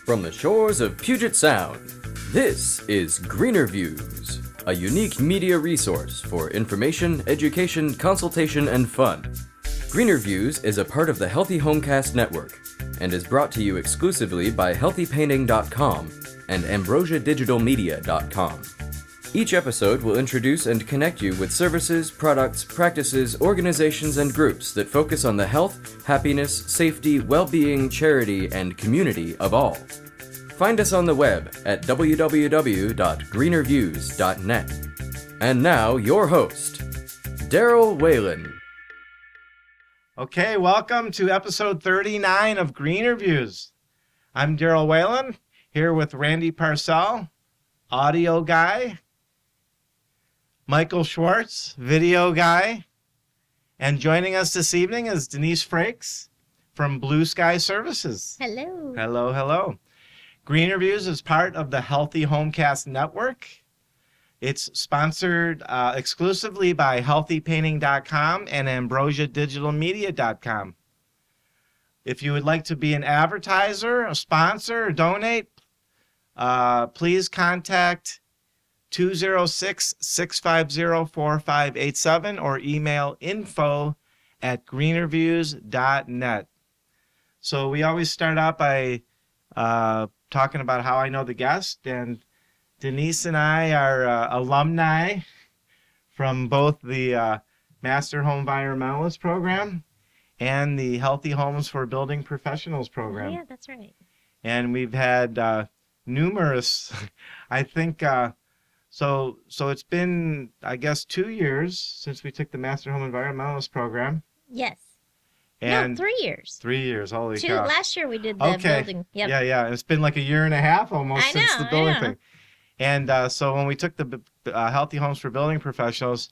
From the shores of Puget Sound, this is GreenerViews, a unique media resource for information, education, consultation, and fun. GreenerViews is a part of the Healthy Homecast network and is brought to you exclusively by healthypainting.com and ambrosiadigitalmedia.com. Each episode will introduce and connect you with services, products, practices, organizations, and groups that focus on the health, happiness, safety, well-being, charity, and community of all. Find us on the web at www.greenerviews.net. And now, your host, Daryl Whalen. Okay, welcome to episode 39 of GreenerViews. I'm Daryl Whalen, here with Randy Parcel, audio guy, Michael Schwartz, video guy, and joining us this evening is Denise Frakes from Blue Sky Services. Hello. Hello, hello. GreenerViews is part of the Healthy Homecast network. It's sponsored exclusively by healthypainting.com and ambrosiadigitalmedia.com. If you would like to be an advertiser, a sponsor, or donate, please contact 206-650-4587 or email info@greenerviews.net. So we always start out by talking about how I know the guest, and Denise and I are alumni from both the Master Home Environmentalist program and the Healthy Homes for Building Professionals program. Yeah, that's right. And we've had numerous, I think, so it's been, I guess, 2 years since we took the Master Home Environmentalist program. Yes. And no, 3 years. 3 years, holy cow. Last year we did the building. Yep. Yeah. It's been like a year and a half almost since the building thing. And so when we took the Healthy Homes for Building Professionals,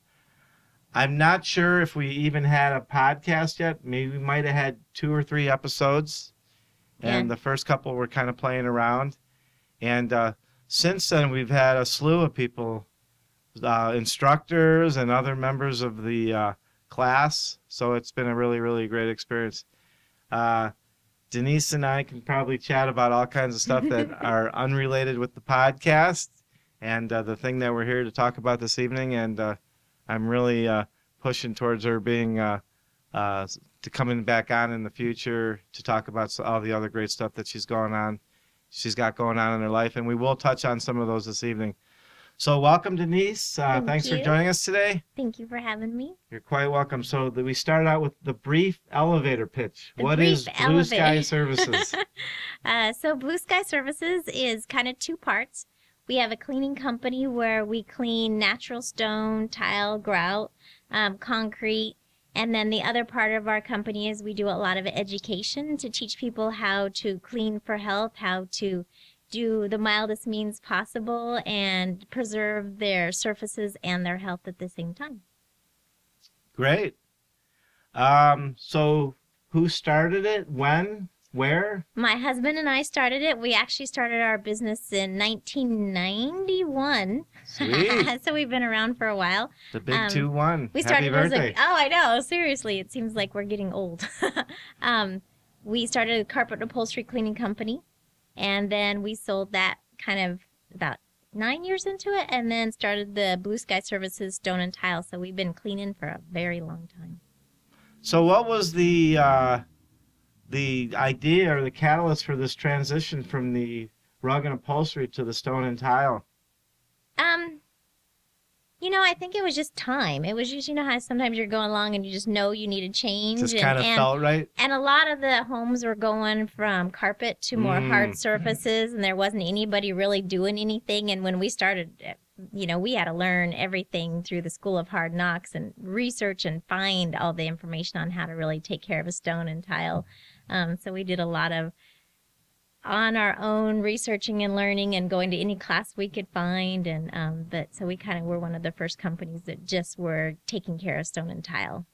I'm not sure if we even had a podcast yet. Maybe we might have had 2 or 3 episodes. And the first couple were kind of playing around. And since then, we've had a slew of people, instructors and other members of the class. So it's been a really, really great experience. Denise and I can probably chat about all kinds of stuff that are unrelated with the podcast and the thing that we're here to talk about this evening. And I'm really pushing towards her being to coming back on in the future to talk about all the other great stuff that she's got going on in her life. And we will touch on some of those this evening. So welcome, Denise. Thanks for joining us today. Thank you for having me. You're quite welcome. So we started out with the brief elevator pitch. What is Blue Sky Services? So Blue Sky Services is kind of 2 parts. We have a cleaning company where we clean natural stone, tile, grout, concrete. And then the other part of our company is we do a lot of education to teach people how to clean for health, how to do the mildest means possible and preserve their surfaces and their health at the same time. Great. So who started it? When? Where? My husband and I started it. We actually started our business in 1991. Sweet. So we've been around for a while. The big 2-1. We started Happy birthday. oh, I know. Seriously, it seems like we're getting old. We started a carpet upholstery cleaning company. And then we sold that kind of about 9 years into it and then started the Blue Sky Services Stone and Tile. So we've been cleaning for a very long time. So what was the idea or the catalyst for this transition from the rug and upholstery to the stone and tile? I think it was just time. It was just, how sometimes you're going along and you just know you need a change. Just kind of felt right? And a lot of the homes were going from carpet to more hard surfaces, and there wasn't anybody really doing anything. And when we started, we had to learn everything through the School of Hard Knocks and research and find all the information on how to really take care of a stone and tile. So we did a lot of on our own researching and learning and going to any class we could find. And so we kind of were one of the first companies that just were taking care of stone and tile.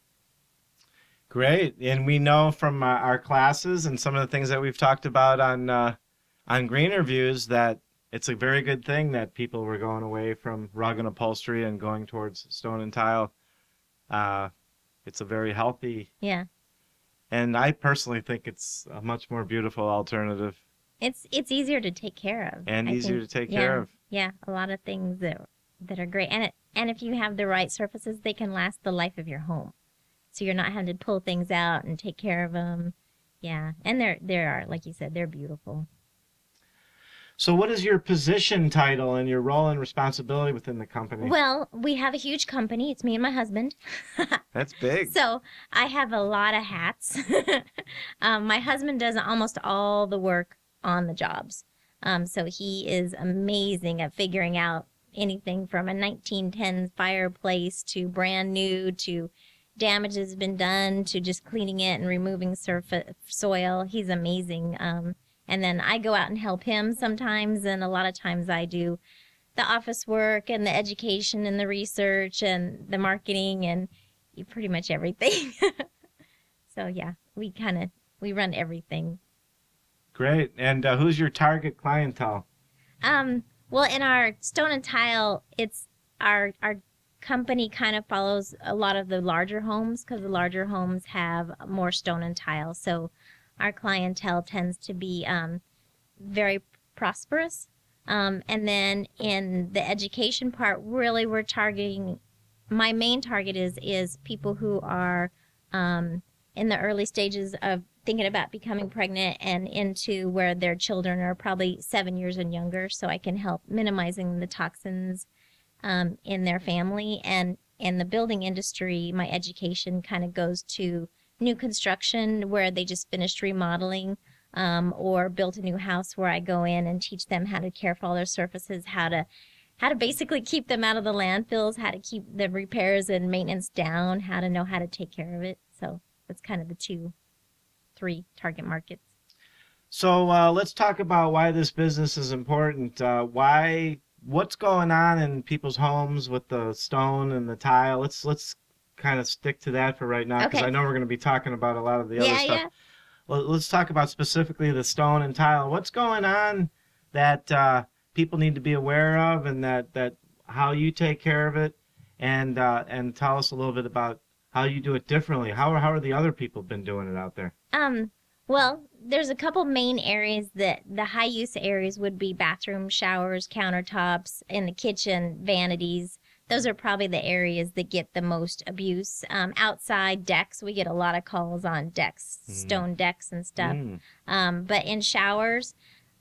Great. And we know from our classes and some of the things that we've talked about on GreenerViews that it's a very good thing that people were going away from rug and upholstery and going towards stone and tile. It's a very healthy. Yeah. And I personally think it's a much more beautiful alternative. It's easier to take care of. And I easier think. to take Yeah, care of. Yeah, a lot of things that are great. And if you have the right surfaces, they can last the life of your home. So you're not having to pull things out and take care of them. Yeah, and there are, like you said, they're beautiful. So what is your position title and your role and responsibility within the company? Well, we have a huge company. It's me and my husband. That's big. So I have a lot of hats. My husband does almost all the work on the jobs. So he is amazing at figuring out anything from a 1910s fireplace to brand new to damage has been done to just cleaning it and removing soil. He's amazing. And then I go out and help him sometimes, and a lot of times I do the office work and the education and the research and the marketing and pretty much everything. So yeah, we run everything. Great. And who's your target clientele? Well, in our stone and tile, it's our company kind of follows a lot of the larger homes because the larger homes have more stone and tile. So our clientele tends to be very prosperous. And then in the education part, really we're targeting, my main target is people who are in the early stages of thinking about becoming pregnant and into where their children are probably 7 years and younger. So I can help minimizing the toxins in their family. And in the building industry, my education kind of goes to new construction where they just finished remodeling or built a new house, where I go in and teach them how to care for all their surfaces, how to basically keep them out of the landfills, how to keep the repairs and maintenance down, how to know how to take care of it. So that's kind of the 3 target markets. So let's talk about why this business is important. What's going on in people's homes with the stone and the tile? Let's kind of stick to that for right now, because Okay. I know we're going to be talking about a lot of the other stuff. Yeah. Well, let's talk about specifically the stone and tile. What's going on that people need to be aware of, and that how you take care of it, and tell us a little bit about how you do it differently. How are the other people been doing it out there? Well, there's a couple main areas that the high use areas would be bathroom, showers, countertops, in the kitchen, vanities. Those are probably the areas that get the most abuse. Outside decks, we get a lot of calls on decks, stone decks and stuff. But in showers,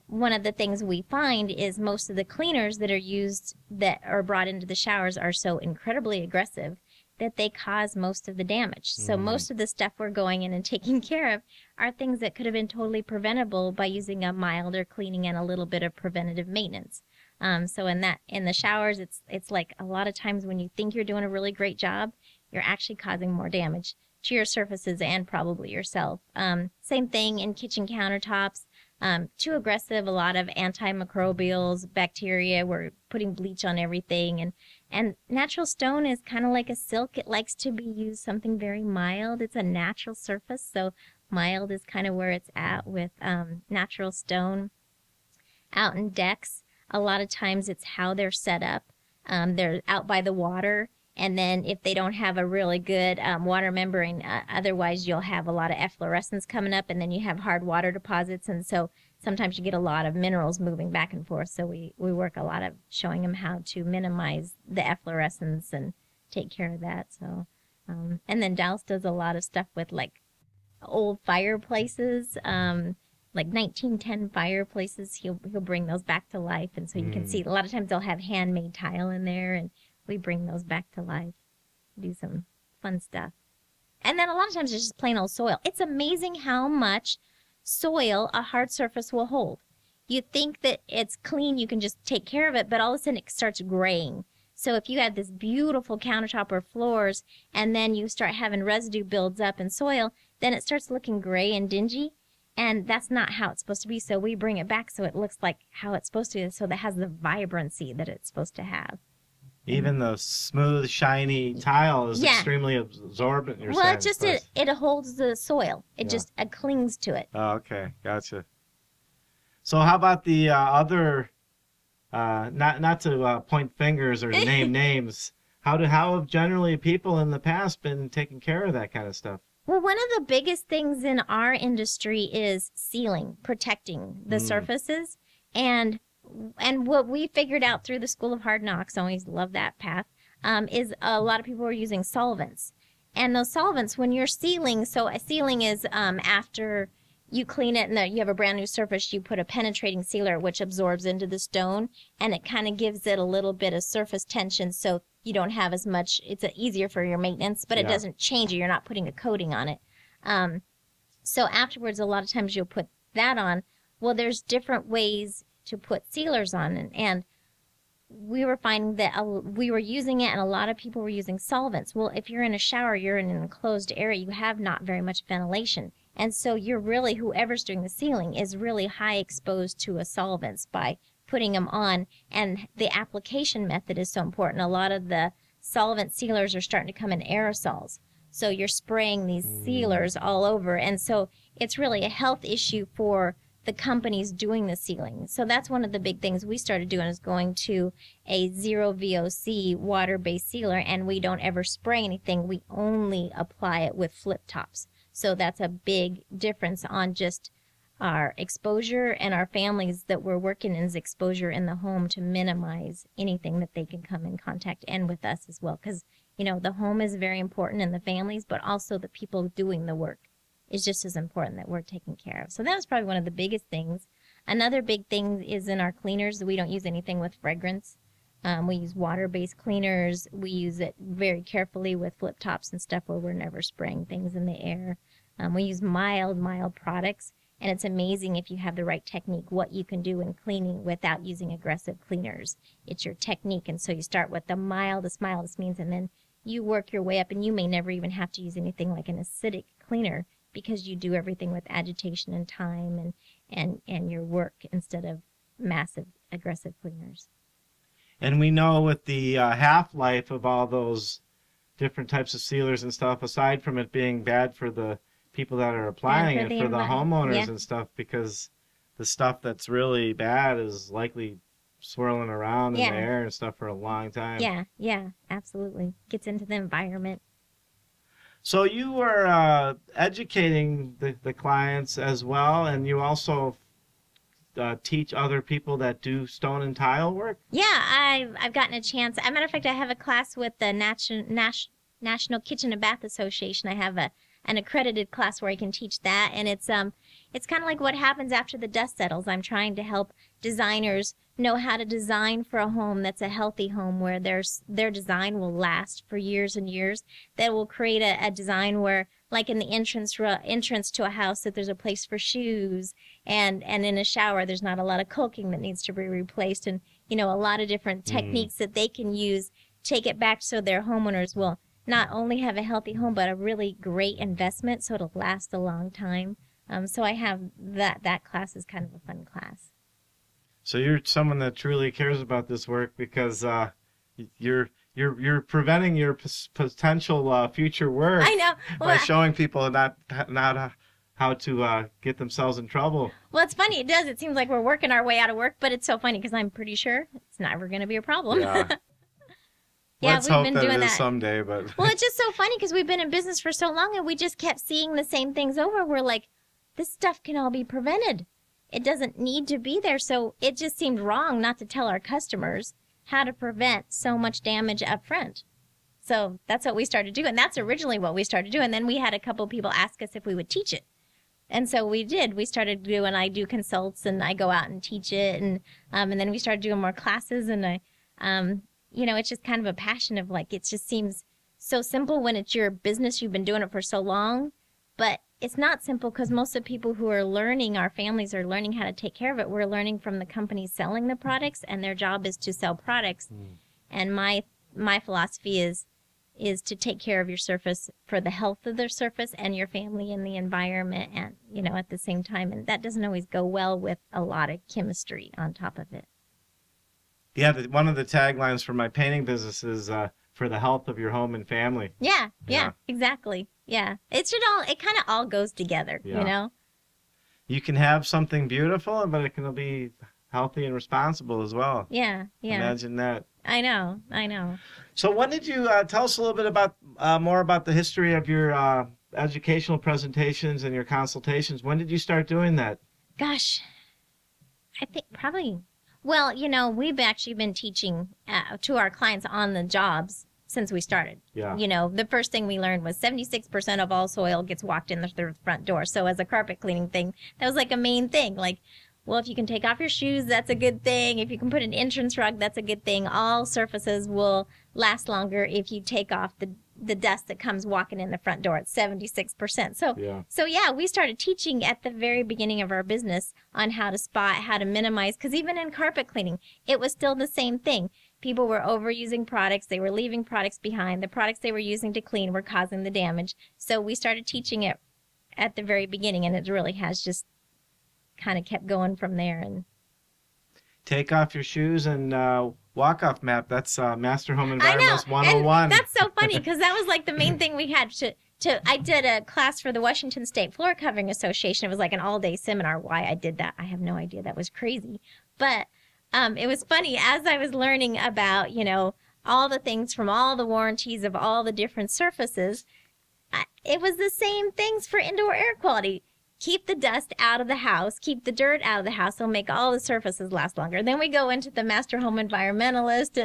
one of the things we find is most of the cleaners that are used, that are brought into the showers, are so incredibly aggressive that they cause most of the damage. So most of the stuff we're going in and taking care of are things that could have been totally preventable by using a milder cleaning and a little bit of preventative maintenance. So in the showers, it's like a lot of times when you think you're doing a really great job, you're actually causing more damage to your surfaces and probably yourself. Same thing in kitchen countertops. Too aggressive, a lot of antimicrobials, bacteria. We're putting bleach on everything. And natural stone is kind of like a silk. It likes to be used something very mild. It's a natural surface, so mild is kind of where it's at with natural stone. Out in decks, a lot of times it's how they're set up. They're out by the water, and then if they don't have a really good water membrane, otherwise you'll have a lot of efflorescence coming up, and then you have hard water deposits, and so sometimes you get a lot of minerals moving back and forth. So we work a lot of showing them how to minimize the efflorescence and take care of that. So, and then Dallas does a lot of stuff with like old fireplaces, like 1910 fireplaces. He'll bring those back to life, and so you can see a lot of times they'll have handmade tile in there, and we bring those back to life, do some fun stuff. And then a lot of times it's just plain old soil. It's amazing how much soil a hard surface will hold. You think that it's clean, you can just take care of it, but all of a sudden it starts graying. So if you have this beautiful countertop or floors, and then you start having residue builds up in soil, then it starts looking gray and dingy, and that's not how it's supposed to be. So we bring it back so it looks like how it's supposed to, so that has the vibrancy that it's supposed to have. Even the smooth, shiny tile is extremely absorbent. You're well, saying, it holds the soil. It just clings to it. Oh, okay, gotcha. So how about the other? Not to point fingers or to name names. How have generally people in the past been taking care of that kind of stuff? Well, one of the biggest things in our industry is sealing, protecting the surfaces. And what we figured out through the School of Hard Knocks, I always love that path, is a lot of people are using solvents. And those solvents, when you're sealing, so a sealing is after you clean it and you have a brand new surface, you put a penetrating sealer which absorbs into the stone, and it kind of gives it a little bit of surface tension so you don't have as much, it's easier for your maintenance, but it doesn't change it. You're not putting a coating on it. So afterwards, a lot of times you'll put that on. Well, there's different ways to put sealers on, and we were finding that we were using it and a lot of people were using solvents. Well, if you're in a shower, you're in an enclosed area, you have not very much ventilation. And so you're really, whoever's doing the sealing is really high exposed to a solvents by putting them on. And the application method is so important. A lot of the solvent sealers are starting to come in aerosols. So you're spraying these sealers all over. And so it's really a health issue for the companies doing the sealing. So that's one of the big things we started doing, is going to a zero VOC water-based sealer, and we don't ever spray anything. We only apply it with flip tops. So that's a big difference on just our exposure and our families that we're working in, is exposure in the home to minimize anything that they can come in contact, and with us as well. Because, you know, the home is very important and the families, but also the people doing the work is just as important that we're taking care of. So that was probably one of the biggest things. Another big thing is in our cleaners, we don't use anything with fragrance. We use water-based cleaners. We use it very carefully with flip tops and stuff where we're never spraying things in the air. We use mild products, and it's amazing if you have the right technique what you can do in cleaning without using aggressive cleaners. It's your technique, and so you start with the mildest means, and then you work your way up, and you may never even have to use anything like an acidic cleaner, because you do everything with agitation and time and your work instead of massive aggressive cleaners. And we know with the half-life of all those different types of sealers and stuff, aside from it being bad for the people that are applying it, for the homeowners and stuff, because the stuff that's really bad is likely swirling around in the air and stuff for a long time. Yeah, absolutely. Gets into the environment. So you were educating the clients as well, and you also teach other people that do stone and tile work? Yeah, I've gotten a chance. As a matter of fact, I have a class with the National Kitchen and Bath Association. I have an accredited class where I can teach that, and it's kind of like what happens after the dust settles. I'm trying to help designers know how to design for a home that's a healthy home, where their design will last for years and years. That will create a design where, like in the entrance to a house, that there's a place for shoes, and in a shower there's not a lot of caulking that needs to be replaced, and a lot of different techniques that they can use, take it back so their homeowners will not only have a healthy home but a really great investment, so it'll last a long time. So I have that class is kind of a fun class. So you're someone that truly cares about this work, because you're preventing your potential future work. I know. By showing people not how to get themselves in trouble. Well, it's funny. It does. It seems like we're working our way out of work, but it's so funny because I'm pretty sure it's never going to be a problem. Yeah. Let's hope that it is someday. But well, it's just so funny because we've been in business for so long, and we just kept seeing the same things over. We're like, this stuff can all be prevented. It doesn't need to be there. So it just seemed wrong not to tell our customers how to prevent so much damage up front. So that's what we started doing. That's originally what we started doing. And then we had a couple people ask us if we would teach it. And so we did. We started doing, I do consults and I go out and teach it. And then we started doing more classes. And it's just kind of a passion of like, it just seems so simple when it's your business. You've been doing it for so long. But it's not simple because most of the people who are learning, our families are learning how to take care of it. We're learning from the companies selling the products, and their job is to sell products. And my philosophy is to take care of your surface for the health of their surface and your family and the environment, and at the same time. And that doesn't always go well with a lot of chemistry on top of it. Yeah, one of the taglines for my painting business is for the health of your home and family. Yeah, exactly. Yeah, it kind of all goes together, You can have something beautiful, but it can be healthy and responsible as well. Yeah. Imagine that. I know. So when did you tell us a little bit about more about the history of your educational presentations and your consultations, when did you start doing that? Gosh, I think probably, well, we've actually been teaching to our clients on the jobs since we started. Yeah. The first thing we learned was 76% of all soil gets walked in the front door. So as a carpet cleaning thing, that was like a main thing. Like, well, if you can take off your shoes, that's a good thing. If you can put an entrance rug, that's a good thing. All surfaces will last longer if you take off the dust that comes walking in the front door at 76%. So yeah, we started teaching at the very beginning of our business on how to spot, how to minimize, because even in carpet cleaning, it was still the same thing. People were overusing products. They were leaving products behind. The products they were using to clean were causing the damage. So we started teaching it at the very beginning, and it really has just kind of kept going from there. And take off your shoes and walk-off map. That's Master Home Environmentals 101. And that's so funny because that was like the main thing we had I did a class for the Washington State Floor Covering Association. It was like an all-day seminar. Why I did that, I have no idea. That was crazy. But it was funny as I was learning about, all the things from all the warranties of all the different surfaces. It was the same things for indoor air quality. Keep the dust out of the house. Keep the dirt out of the house. It'll make all the surfaces last longer. Then we go into the Master Home Environmentalist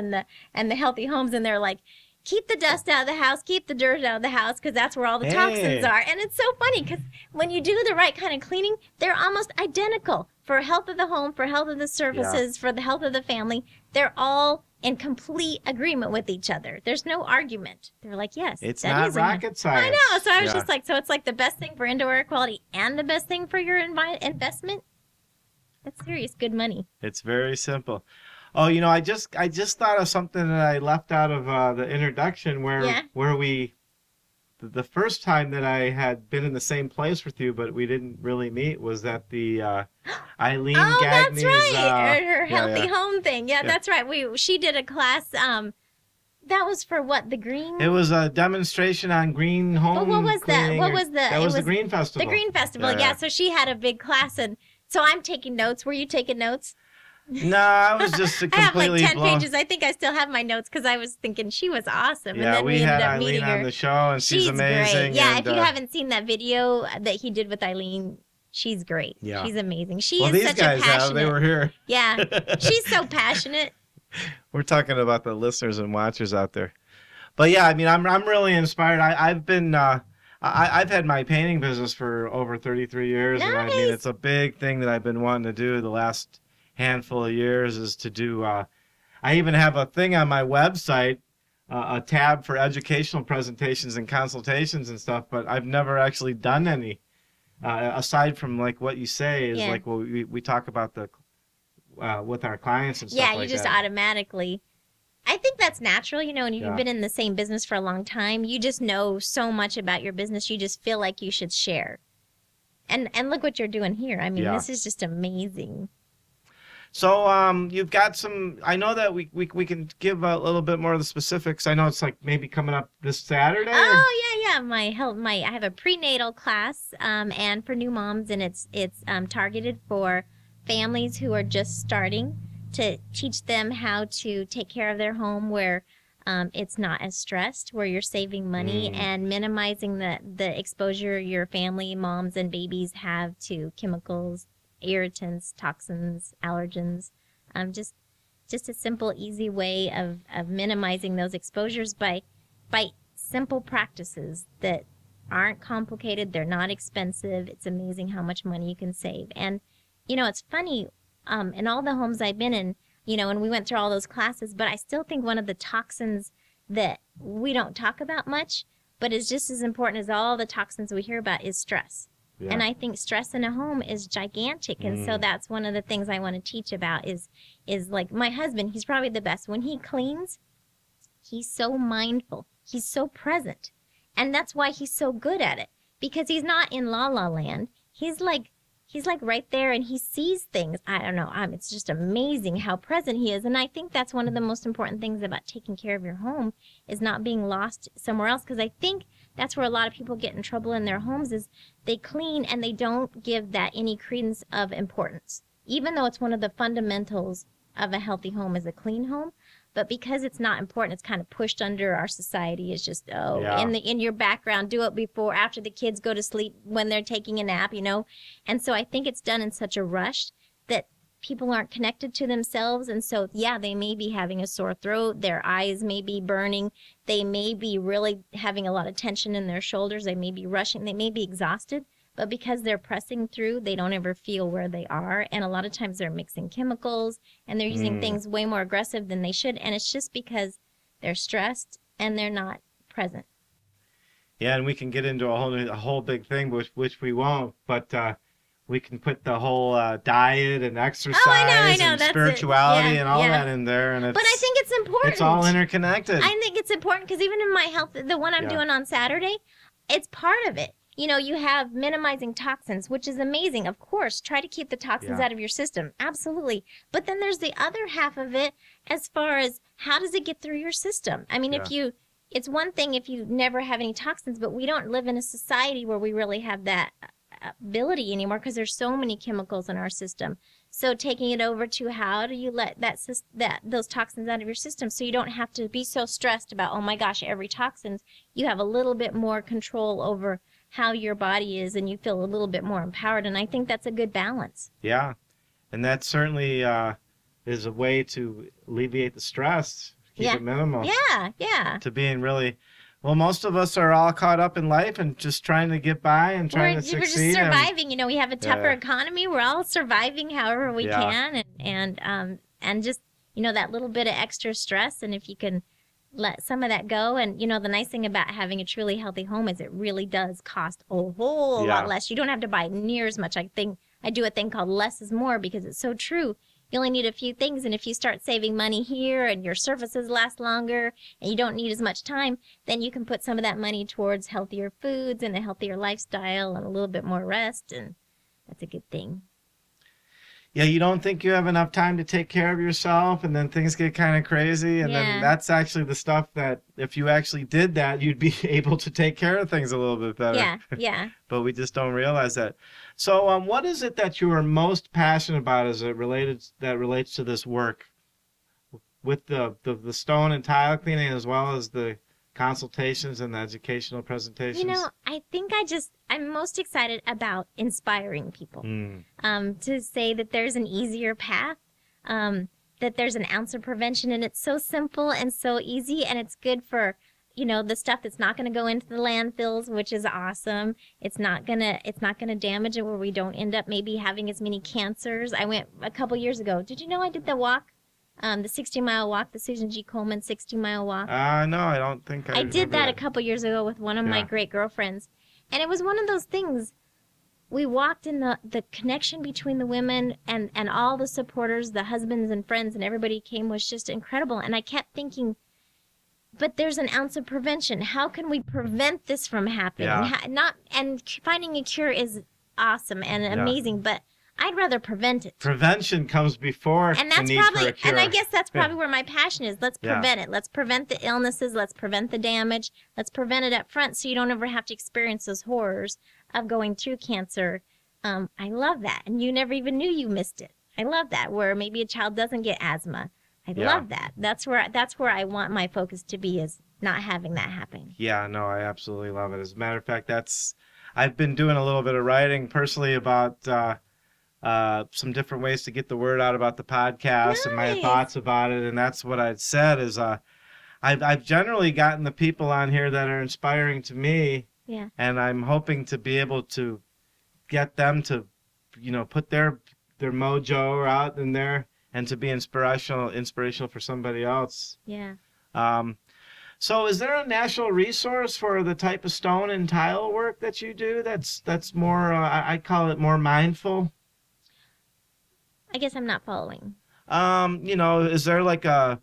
and the Healthy Homes, and they're like, keep the dust out of the house, keep the dirt out of the house, because that's where all the toxins are. And it's so funny because when you do the right kind of cleaning, they're almost identical for health of the home, for health of the surfaces, for the health of the family. They're all in complete agreement with each other. There's no argument. They're like, yes, it's not rocket science. I know. So I was just like, so it's like the best thing for indoor air quality and the best thing for your investment. That's serious good money. It's very simple. Oh, I just thought of something that I left out of the introduction where we, the first time that I had been in the same place with you, but we didn't really meet, was at the Eileen Gagney's. That's right. Her healthy home thing. Yeah, that's right. She did a class. That was for what? The green? It was a demonstration on green home. But what was that? What was the? That was the Green Festival. The Green Festival. Yeah. So she had a big class, and so I'm taking notes. Were you taking notes? No, I was just completely I have like 10 pages. I think I still have my notes because I was thinking she was awesome. Yeah, and then we ended had up Eileen meeting her on the show, and she's amazing. Great. Yeah, and, if you haven't seen that video that he did with Eileen, she's great. Yeah. She's amazing. She is these such guys a passionate. They were here. Yeah, she's so passionate. We're talking about the listeners and watchers out there. But yeah, I mean, I'm really inspired. I've been I've had my painting business for over 33 years, nice. And I mean, it's a big thing that I've been wanting to do the last handful of years is to do. I even have a thing on my website, a tab for educational presentations and consultations and stuff, but I've never actually done any. Aside from like what you say is like what we talk about the with our clients and stuff like that. Yeah, you just automatically. I think that's natural, and you've been in the same business for a long time. You just know so much about your business. You just feel like you should share. And look what you're doing here. I mean, this is just amazing. So you've got some. I know that we can give a little bit more of the specifics. I know it's like maybe coming up this Saturday. Oh yeah. I have a prenatal class and for new moms, and it's targeted for families who are just starting to teach them how to take care of their home where it's not as stressed, where you're saving money and minimizing the exposure your family, moms and babies have to chemicals, irritants, toxins, allergens. Just a simple, easy way of minimizing those exposures by simple practices that aren't complicated. They're not expensive. It's amazing how much money you can save. And, it's funny, in all the homes I've been in, and we went through all those classes, but I still think one of the toxins that we don't talk about much, but is just as important as all the toxins we hear about is stress. Yeah. And I think stress in a home is gigantic. And so that's one of the things I want to teach about is like my husband, he's probably the best. When he cleans, he's so mindful. He's so present. And that's why he's so good at it. Because he's not in la la land. He's like right there and he sees things. I don't know. It's just amazing how present he is. And I think that's one of the most important things about taking care of your home is not being lost somewhere else. Because I think that's where a lot of people get in trouble in their homes is they clean and they don't give that any credence of importance. Even though it's one of the fundamentals of a healthy home is a clean home. But because it's not important, it's kind of pushed under our society. It's just, Yeah. in your background, do it before, after the kids go to sleep, when they're taking a nap, you know? And so I think it's done in such a rush that people aren't connected to themselves. And so, yeah, they may be having a sore throat. Their eyes may be burning. They may be really having a lot of tension in their shoulders. They may be rushing. They may be exhausted. But because they're pressing through, they don't ever feel where they are. And a lot of times they're mixing chemicals and they're using things way more aggressive than they should. And it's just because they're stressed and they're not present. Yeah, and we can get into a whole big thing, which we won't. But we can put the whole diet and exercise I know. and That's spirituality it. and all that in there. And but I think it's important. It's all interconnected. I think it's important because even in my health, the one I'm doing on Saturday, it's part of it. You know, you have minimizing toxins, which is amazing. Of course, try to keep the toxins out of your system. Absolutely. But then there's the other half of it as far as how does it get through your system? I mean, it's one thing if you never have any toxins, but we don't live in a society where we really have that ability anymore because there's so many chemicals in our system. So taking it over to how do you let those toxins out of your system so you don't have to be so stressed about, oh my gosh, every toxin. You have a little bit more control over how your body is and you feel a little bit more empowered. And I think that's a good balance. Yeah. And that certainly is a way to alleviate the stress, keep it minimal. Yeah. To being really, well, most of us are all caught up in life and just trying to get by and trying to succeed. We're just surviving. You know, we have a tougher economy. We're all surviving however we can. And just, you know, that little bit of extra stress. And if you can let some of that go. And, you know, the nice thing about having a truly healthy home is it really does cost a whole lot less. You don't have to buy near as much. I do a thing called less is more because it's so true. You only need a few things. And if you start saving money here and your surfaces last longer and you don't need as much time, then you can put some of that money towards healthier foods and a healthier lifestyle and a little bit more rest. And that's a good thing. Yeah, you don't think you have enough time to take care of yourself, and then things get kind of crazy, and then that's actually the stuff that if you actually did that, you'd be able to take care of things a little bit better. Yeah. But we just don't realize that. So what is it that you are most passionate about as it relates to this work with the stone and tile cleaning as well as the consultations and the educational presentations? You know, I think I'm most excited about inspiring people to say that there's an easier path, that there's an ounce of prevention, and it's so simple and so easy, and it's good for, you know, the stuff that's not going to go into the landfills, which is awesome. It's not gonna damage it where we don't end up maybe having as many cancers. I went a couple years ago. Did you know I did the walk? The 60-mile walk, the Susan G. Komen 60-mile walk. No, I don't think I did that a couple years ago with one of my great girlfriends. And it was one of those things. We walked in the connection between the women and all the supporters, the husbands and friends, and everybody came was just incredible. And I kept thinking, but there's an ounce of prevention. How can we prevent this from happening? And finding a cure is awesome and amazing, but I'd rather prevent it. Prevention comes before the need for a cure. And I guess that's probably where my passion is. Let's prevent it. Let's prevent the illnesses. Let's prevent the damage. Let's prevent it up front so you don't ever have to experience those horrors of going through cancer. I love that. And you never even knew you missed it. I love that, where maybe a child doesn't get asthma. I love that. That's where I want my focus to be, is not having that happen. Yeah, no, I absolutely love it. As a matter of fact, I've been doing a little bit of writing personally about some different ways to get the word out about the podcast and my thoughts about it. And that's what I'd said is I've generally gotten the people on here that are inspiring to me. Yeah. And I'm hoping to be able to get them to, you know, put their mojo out in there and to be inspirational for somebody else. Yeah. So is there a national resource for the type of stone and tile work that you do that's more, I call it more mindful? I guess I'm not following. You know, is there like I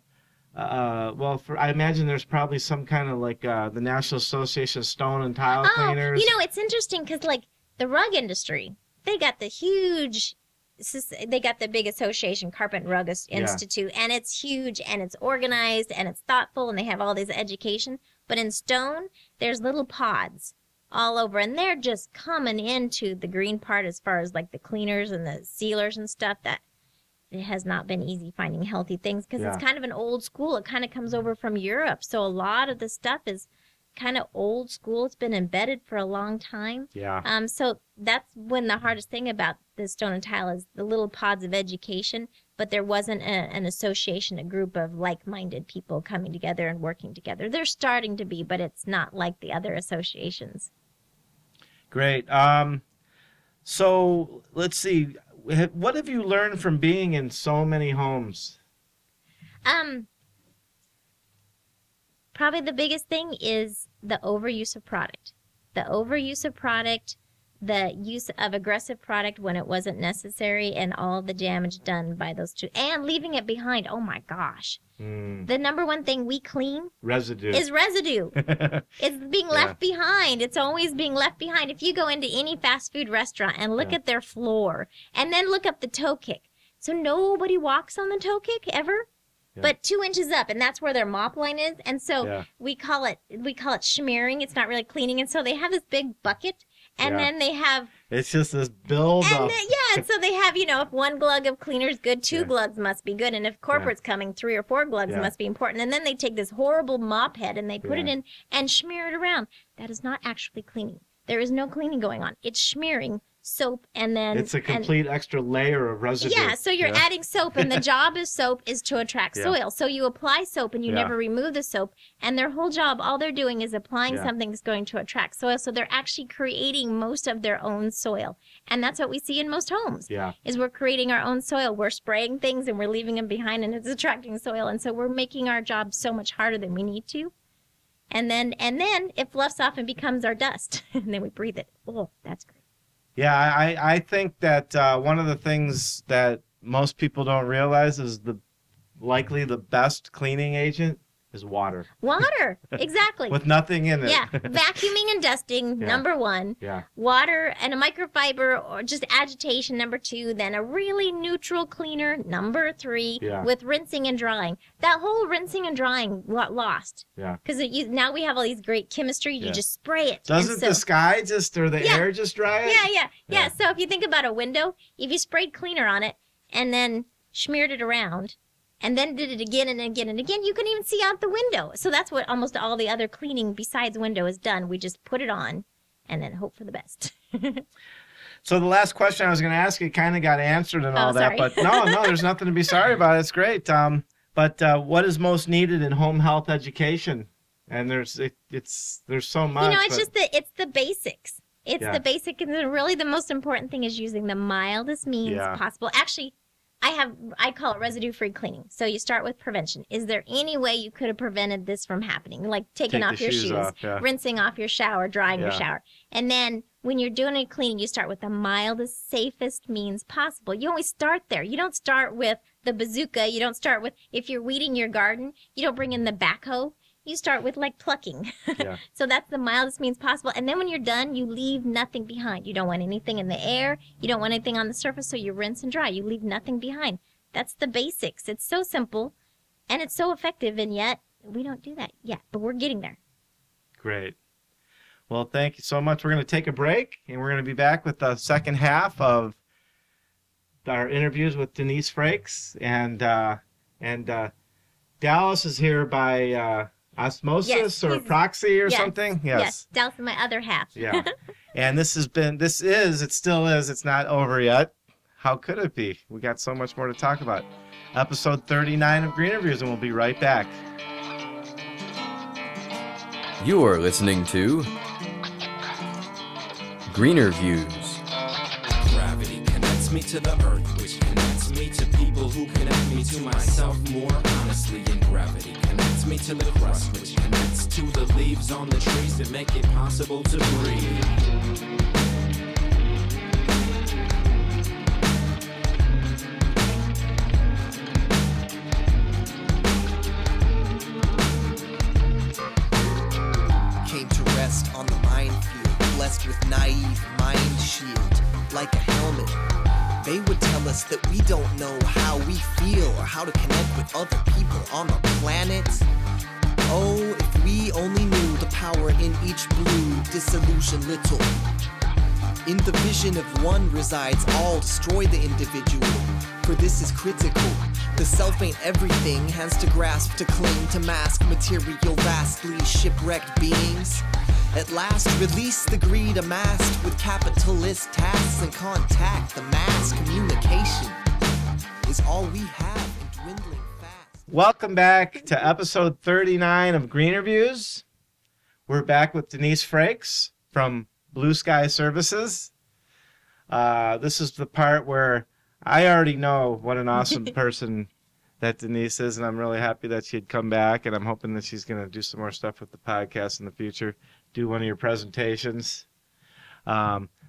imagine there's probably some kind of like the National Association of Stone and Tile Cleaners. You know, it's interesting because like the rug industry, they got the big association, Carpet and Rug Institute, and it's huge and it's organized and it's thoughtful and they have all this education. But in stone, there's little pods all over, and they're just coming into the green part as far as like the cleaners and the sealers and stuff. That has not been easy finding healthy things because Yeah. it's kind of an old school. It kind of comes over from Europe. So a lot of the stuff is kind of old school. It's been embedded for a long time. Yeah. So that's when the hardest thing about the stone and tile is the little pods of education, but there wasn't an association, a group of like-minded people coming together and working together. They're starting to be, but it's not like the other associations. Great. So let's see. What have you learned from being in so many homes? Probably the biggest thing is the overuse of product. The overuse of product, the use of aggressive product when it wasn't necessary, and all the damage done by those two. And leaving it behind. Oh my gosh. The number one thing we clean Residue. is residue. It's being left behind. It's always being left behind. If you go into any fast food restaurant and look at their floor and then look up the toe kick. So nobody walks on the toe kick ever, but 2 inches up, and that's where their mop line is. And so we call it smearing. It's not really cleaning. And so they have this big bucket, and then they have... It's just this build up. And so they have, if 1 glug of cleaner is good, 2 glugs must be good. And if corporate's coming, 3 or 4 glugs must be important. And then they take this horrible mop head and they put it in and smear it around. That is not actually cleaning. There is no cleaning going on. It's smearing soap, and then it's a complete extra layer of residue. Yeah, so you're adding soap, and the job of soap is to attract soil. So you apply soap and you never remove the soap, and their whole job, all they're doing is applying something that's going to attract soil. So they're actually creating most of their own soil. And that's what we see in most homes. Is we're creating our own soil. We're spraying things and we're leaving them behind, and it's attracting soil. And so we're making our job so much harder than we need to. And then it fluffs off and becomes our dust. And then we breathe it. Oh, that's great. Yeah, I think that one of the things that most people don't realize is likely the best cleaning agent is water. Water, exactly. With nothing in it. Yeah, vacuuming and dusting, number 1. Yeah. Water and a microfiber or just agitation, number 2. Then a really neutral cleaner, number 3, with rinsing and drying. That whole rinsing and drying got lost. Yeah. Because now we have all these great chemistry. You just spray it. Doesn't the sky or the air just dry it? Yeah. So if you think about a window, if you sprayed cleaner on it and then smeared it around, and then did it again and again and again, you can even see out the window. So that's what almost all the other cleaning besides window is done. We just put it on and then hope for the best. So the last question I was going to ask you kind of got answered and all that. Sorry. But no, there's nothing to be sorry about. It's great. But what is most needed in home health education? And there's so much. It's the basics. It's the basic, and really the most important thing is using the mildest means possible. Actually, I call it residue-free cleaning. So you start with prevention. Is there any way you could have prevented this from happening? Like taking off your shoes, rinsing off your shower, drying your shower. And then when you're doing a cleaning, you start with the mildest, safest means possible. You always start there. You don't start with the bazooka. You don't start with, if you're weeding your garden, you don't bring in the backhoe. You start with plucking. So that's the mildest means possible. And then when you're done, you leave nothing behind. You don't want anything in the air. You don't want anything on the surface, so you rinse and dry. You leave nothing behind. That's the basics. It's so simple, and it's so effective, and yet we don't do that yet, but we're getting there. Great. Well, thank you so much. We're going to take a break, and we're going to be back with the second half of our interviews with Denise Frakes. And Dallas is here by... osmosis or proxy or something? Yes. Dallas is my other half. And it still is, it's not over yet. How could it be? We got so much more to talk about. Episode 39 of GreenerViews, and we'll be right back. You are listening to GreenerViews. Gravity connects me to the earth, which connects me to people who connect me to myself more honestly. And gravity connects me to the crust, which connects to the leaves on the trees that make it possible to breathe. Came to rest on the minefield, blessed with naive mind shield, like a helmet. They would tell us that we don't know how we feel or how to connect with other people on the planet. Oh, if we only knew the power in each blue, disillusion little. In the vision of one resides all, destroy the individual, for this is critical. The self ain't everything, hands to grasp, to cling, to mask material vastly shipwrecked beings. At last, release the greed amassed with capitalist tasks and contact. The mass communication is all we have and dwindling fast. Welcome back to episode 39 of GreenerViews. We're back with Denise Frakes from Blue Sky Services. This is the part where I already know what an awesome person that Denise is, and I'm really happy that she'd come back, and I'm hoping that she's going to do some more stuff with the podcast in the future, do one of your presentations.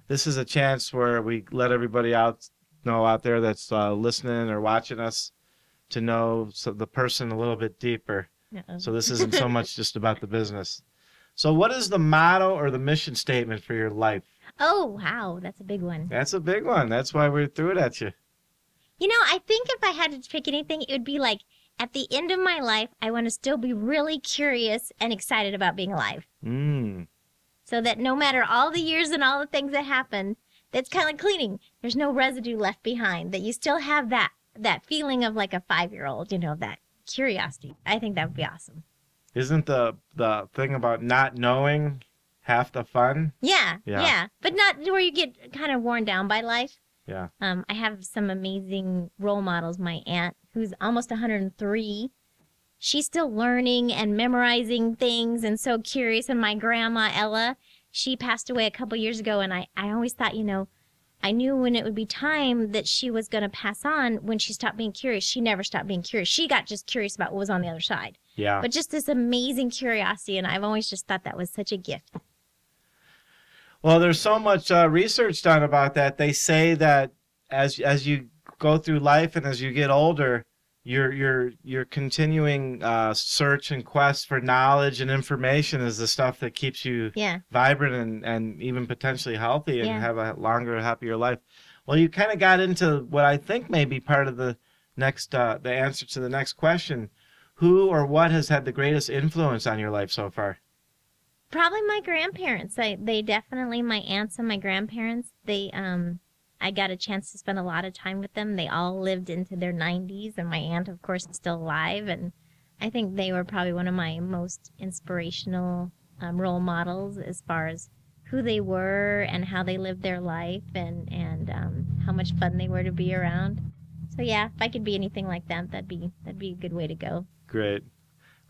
This is a chance where we let everybody out there that's listening or watching us to know the person a little bit deeper. So this isn't so much just about the business. So what is the motto or the mission statement for your life? Oh, wow. That's a big one. That's a big one. That's why we threw it at you. You know, I think if I had to pick anything, it would be like, at the end of my life, I want to still be really curious and excited about being alive. So that no matter all the years and all the things that happen, that's kind of like cleaning. There's no residue left behind, that you still have that feeling of like a 5-year-old, you know, that curiosity. I think that would be awesome. Isn't the thing about not knowing half the fun? Yeah. But not where you get kind of worn down by life. Yeah. I have some amazing role models. My aunt, who's almost 103, she's still learning and memorizing things and so curious. And my grandma, Ella, she passed away a couple years ago. And I always thought, you know, I knew when it would be time that she was going to pass on when she stopped being curious. She never stopped being curious. She got just curious about what was on the other side. Yeah. But just this amazing curiosity. And I've always just thought that was such a gift. Well, there's so much research done about that. They say that as you go through life and as you get older, your continuing search and quest for knowledge and information is the stuff that keeps you vibrant and even potentially healthy and have a longer, happier life. Well, you kind of got into what I think may be part of the next the answer to the next question. Who or what has had the greatest influence on your life so far? Probably my grandparents. They definitely, my aunts and my grandparents, I got a chance to spend a lot of time with them. They all lived into their 90s, and my aunt, of course, is still alive. And I think they were probably one of my most inspirational role models as far as who they were and how they lived their life and how much fun they were to be around. So yeah, if I could be anything like that, that'd be a good way to go. Great.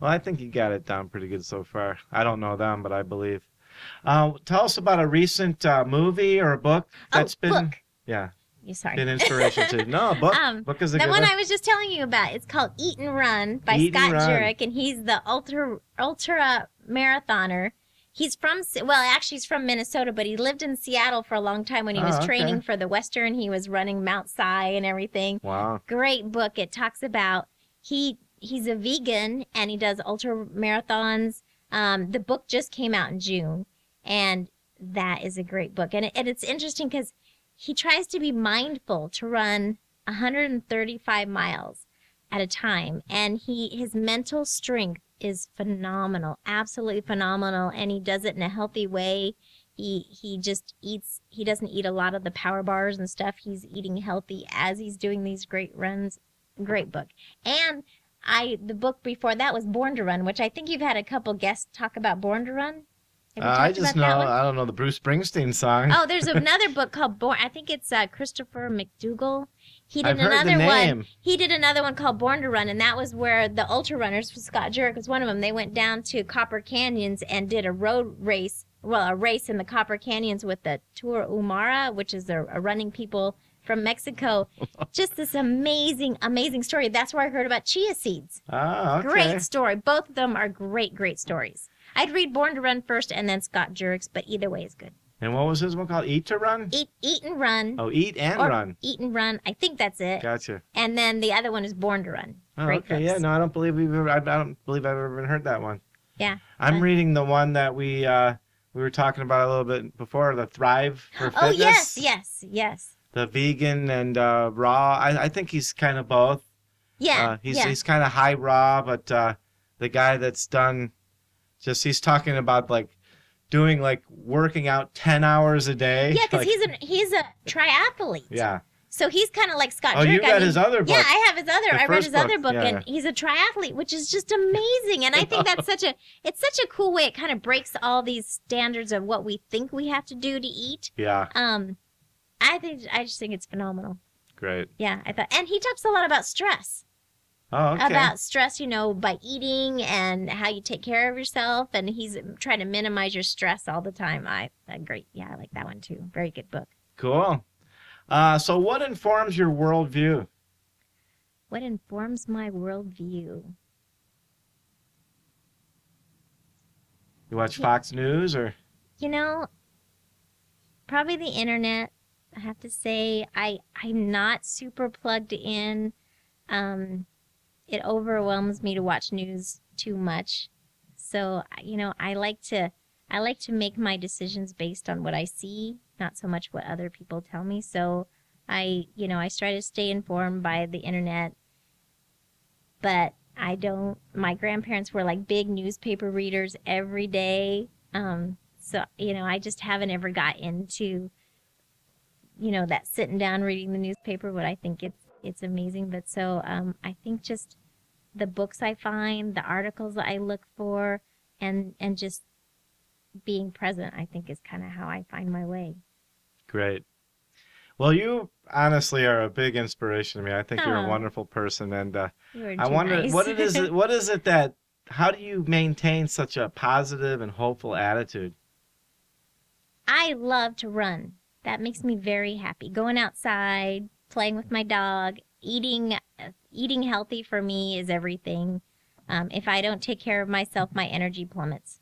Well, I think you got it down pretty good so far. I don't know them, but I believe. Tell us about a recent movie or a book that's been... book. Yeah. Sorry. Been inspiration to... No, book. Book is a good one. The one I was just telling you about. It's called Eat and Run by Scott Jurek, and he's the ultra marathoner. He's from... Well, actually, he's from Minnesota, but he lived in Seattle for a long time when he was training for the Western. He was running Mount Si and everything. Wow. Great book. It talks about... He's a vegan, and he does ultra marathons. The book just came out in June, and that is a great book. And it's interesting because he tries to be mindful to run 135 miles at a time, and his mental strength is phenomenal, absolutely phenomenal, and he does it in a healthy way. He just eats. He doesn't eat a lot of the power bars and stuff. He's eating healthy as he's doing these great runs. Great book. And the book before that was Born to Run, which I think you've had a couple guests talk about Born to Run. I just know, I don't know the Bruce Springsteen song. Oh, there's another book called Born. I think it's Christopher McDougall. He did I've heard the name. He did another one called Born to Run, and that was where the ultra runners, Scott Jurek was one of them. They went down to Copper Canyons and did a road race. Well, a race in the Copper Canyons with the Tour Umara, which is a running people from Mexico. Just this amazing, amazing story. That's where I heard about chia seeds. Oh, okay. Great story. Both of them are great, great stories. I'd read Born to Run first and then Scott Jurek's, but either way is good. And what was his one called? Eat to Run? Eat and Run. Oh, Eat and Run. Eat and Run. I think that's it. Gotcha. And then the other one is Born to Run. Oh, Great okay. books. Yeah, no, I don't believe I've ever even heard that one. Yeah. I'm reading the one that we were talking about a little bit before, the Thrive for Fitness. Oh, yes. The vegan and raw. I think he's kind of both. Yeah. He's kind of high raw, but the guy that's done, he's talking about like doing like working out 10 hours a day. Yeah, because like, he's a triathlete. yeah. So he's kind of like Scott Oh, Jurek. you read his other book. Yeah, I have his other. I read first his other book, book, yeah. and he's a triathlete, which is just amazing. And I think that's such a cool way. It kind of breaks all these standards of what we think we have to do to eat. Yeah. I just think it's phenomenal. Great. Yeah, I thought, and he talks a lot about stress. Oh, okay. About stress, by eating and how you take care of yourself, and he's trying to minimize your stress all the time. Great. Yeah, I like that one too. Very good book. Cool. So what informs your worldview? What informs my worldview? You watch Fox News or? Probably the internet. I have to say I'm not super plugged in. It overwhelms me to watch news too much. So, I like to make my decisions based on what I see, not so much what other people tell me. So I try to stay informed by the internet, but my grandparents were like big newspaper readers every day. So, I just haven't ever got into, that sitting down reading the newspaper, but I think it's amazing. But so I think just the books I find, the articles that I look for, and just being present, I think is kind of how I find my way. Great. Well, you honestly are a big inspiration to me. I think you're a wonderful person, and I wonder nice. what is it that how do you maintain such a positive and hopeful attitude? I love to run. That makes me very happy. Going outside, playing with my dog, eating healthy for me is everything. If I don't take care of myself, my energy plummets.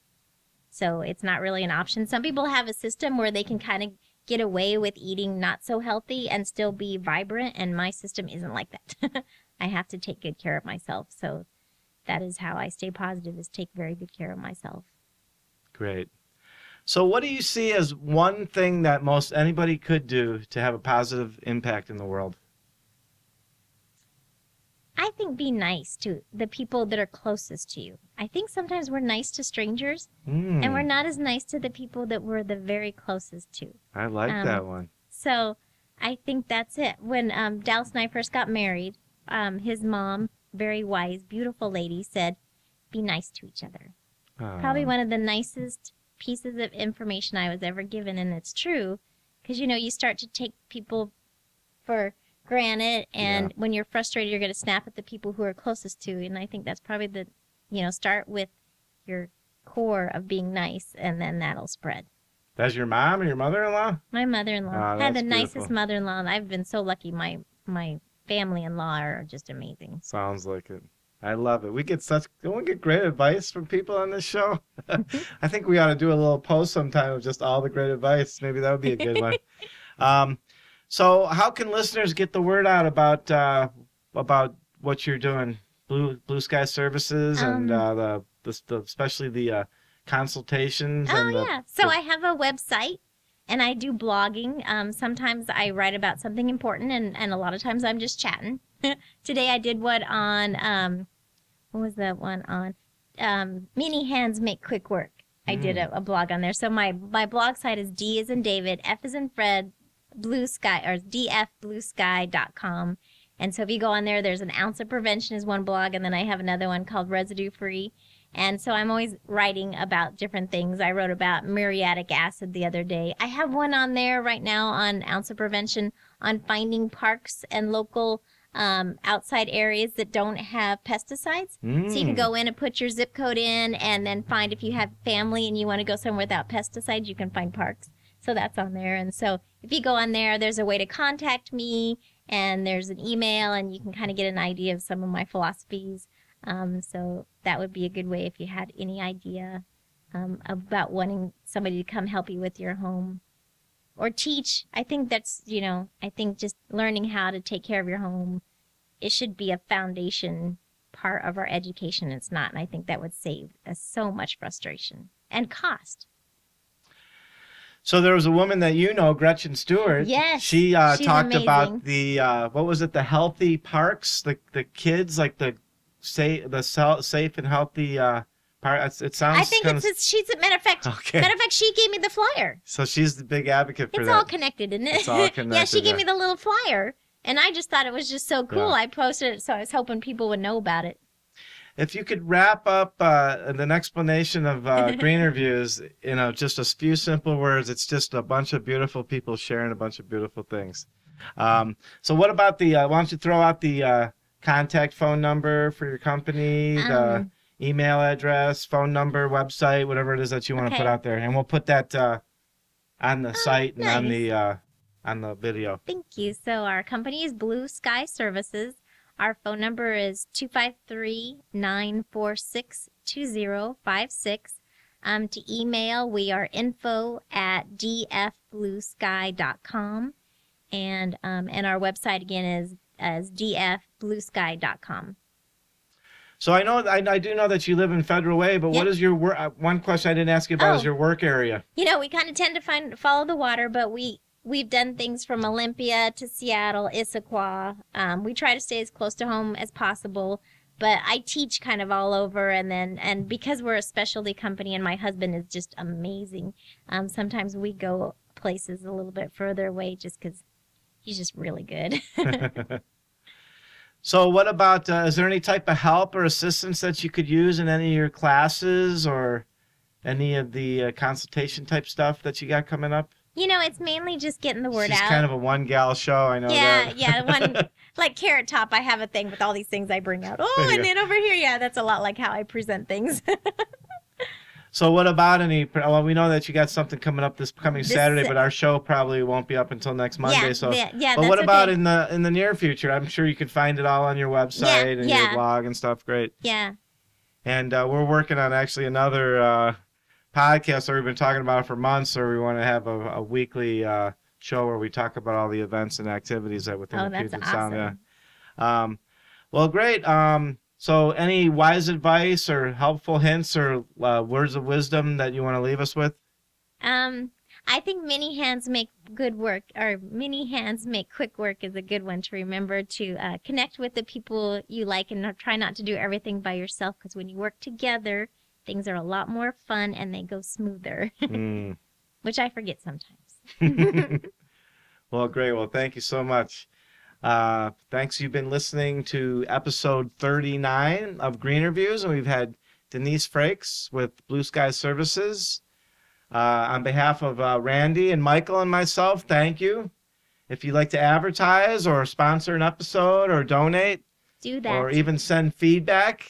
So it's not really an option. Some people have a system where they can kind of get away with eating not so healthy and still be vibrant, and my system isn't like that. I have to take good care of myself. So that is how I stay positive, is take very good care of myself. Great. So what do you see as one thing that most anybody could do to have a positive impact in the world? I think be nice to the people that are closest to you. I think sometimes we're nice to strangers, and we're not as nice to the people that we're the very closest to. I like that one. So I think that's it. When Dallas and I first got married, his mom, very wise, beautiful lady, said, be nice to each other. Probably one of the nicest pieces of information I was ever given, and it's true, because, you start to take people for granted, and when you're frustrated, you're going to snap at the people who are closest to you, and I think that's probably the, start with your core of being nice, and then that'll spread. That's your mom or your mother-in-law? My mother-in-law. I had the beautiful. nicest mother-in-law, and I've been so lucky. My family-in-law are just amazing. Sounds like it. I love it. Don't we get great advice from people on this show? I think we ought to do a little post sometime of just all the great advice. Maybe that would be a good one. So how can listeners get the word out about what you're doing? Blue Sky Services and especially the consultations. So I have a website, and I do blogging. Sometimes I write about something important, and a lot of times I'm just chatting. Today I did one on, what was that one on? Many hands make quick work. I did a blog on there. So my blog site is D as in David, F as in Fred, Blue Sky, or dfbluesky.com. And so if you go on there, there's an ounce of prevention is one blog, and then I have another one called Residue Free. And so I'm always writing about different things. I wrote about muriatic acid the other day. I have one on there right now on ounce of prevention on finding parks and local outside areas that don't have pesticides. So you can go in and put your zip code in, and then find if you have family and you want to go somewhere without pesticides, you can find parks. So that's on there. And so if you go on there, there's a way to contact me, and there's an email, and you can kind of get an idea of some of my philosophies. So that would be a good way if you had any idea about wanting somebody to come help you with your home or teach. I think that's, I think just learning how to take care of your home, it should be a foundation part of our education. It's not, and I think that would save us so much frustration and cost. So there was a woman that Gretchen Stewart. Yes, she talked amazing. about the what was it? The healthy parks, the kids, like the safe and healthy It sounds. I think she's a matter of fact. Okay. Matter of fact, she gave me the flyer. So she's the big advocate for It's that. all connected, isn't it? It's all connected. Yeah, she gave me the little flyer, and I just thought it was just so cool. Yeah. I posted it, so I was hoping people would know about it. If you could wrap up an explanation of GreenerViews, just a few simple words, it's just a bunch of beautiful people sharing a bunch of beautiful things. So what about why don't you throw out the contact phone number for your company, the email address, phone number, website, whatever it is that you want to put out there. And we'll put that on the site and on the video. Thank you. So our company is Blue Sky Services. Our phone number is 253-946-2056. To email, we are info@dfbluesky.com. And our website again is dfbluesky.com. So I do know that you live in Federal Way, but what is your work? One question I didn't ask you about is your work area. We kind of tend to follow the water, but we've done things from Olympia to Seattle, Issaquah. We try to stay as close to home as possible, but I teach kind of all over. And because we're a specialty company and my husband is just amazing, sometimes we go places a little bit further away just because he's just really good. So what about, is there any type of help or assistance that you could use in any of your classes or any of the consultation type stuff that you got coming up? It's mainly just getting the word out. It's kind of a one-gal show, I know that. Yeah, like Carrot Top, I have a thing with all these things I bring out. Oh, and then over here, that's a lot like how I present things. So what about we know that you got something coming up this coming Saturday, but our show probably won't be up until next Monday. But what about in the near future? I'm sure you can find it all on your website and your blog and stuff. Great. Yeah. And we're working on actually another podcast that we've been talking about for months, or we want to have a weekly show where we talk about all the events and activities that within the Puget Sound. Yeah. Well, great. So any wise advice or helpful hints or words of wisdom that you want to leave us with? I think many hands make good work, or many hands make quick work is a good one to remember, to connect with the people you like and try not to do everything by yourself, because when you work together, things are a lot more fun and they go smoother, which I forget sometimes. Well, great. Well, thank you so much. Thanks. You've been listening to episode 39 of GreenerViews, and we've had Denise Frakes with Blue Sky Services. On behalf of Randy and Michael and myself, thank you. If you'd like to advertise or sponsor an episode or donate, do that. Or even send feedback,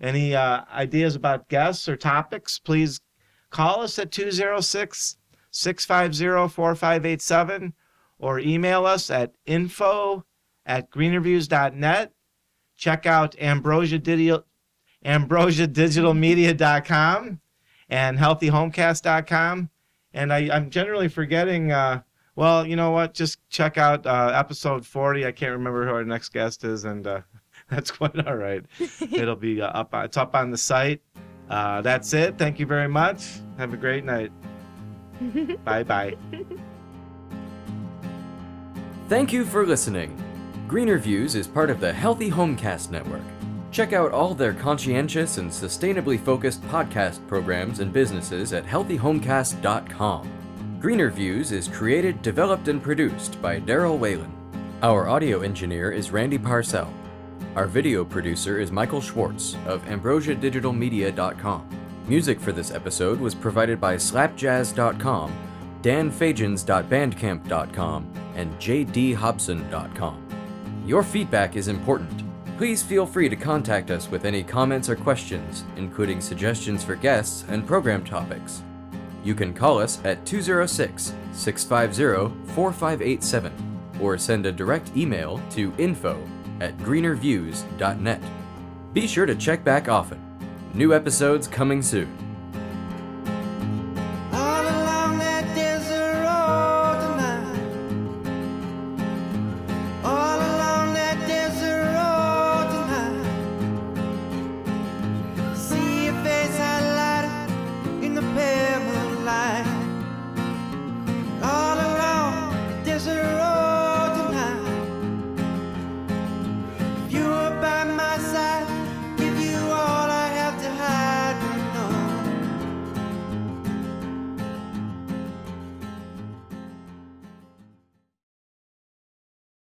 any ideas about guests or topics, please call us at 206-650-4587 or email us at info@greenerviews.net. Check out ambrosiadigitalmedia.com and healthyhomecast.com. And I'm generally forgetting, well, you know what? Just check out episode 40. I can't remember who our next guest is, and that's quite all right. It'll be it's up on the site. That's it. Thank you very much. Have a great night. Bye-bye. Thank you for listening. GreenerViews is part of the Healthy Homecast Network. Check out all their conscientious and sustainably focused podcast programs and businesses at healthyhomecast.com. GreenerViews is created, developed, and produced by Daryl Whalen. Our audio engineer is Randy Parcel. Our video producer is Michael Schwartz of ambrosiadigitalmedia.com. Music for this episode was provided by slapjazz.com, danfagins.bandcamp.com, and jdhobson.com. Your feedback is important. Please feel free to contact us with any comments or questions, including suggestions for guests and program topics. You can call us at 206-650-4587 or send a direct email to info@greenerviews.net. Be sure to check back often. New episodes coming soon.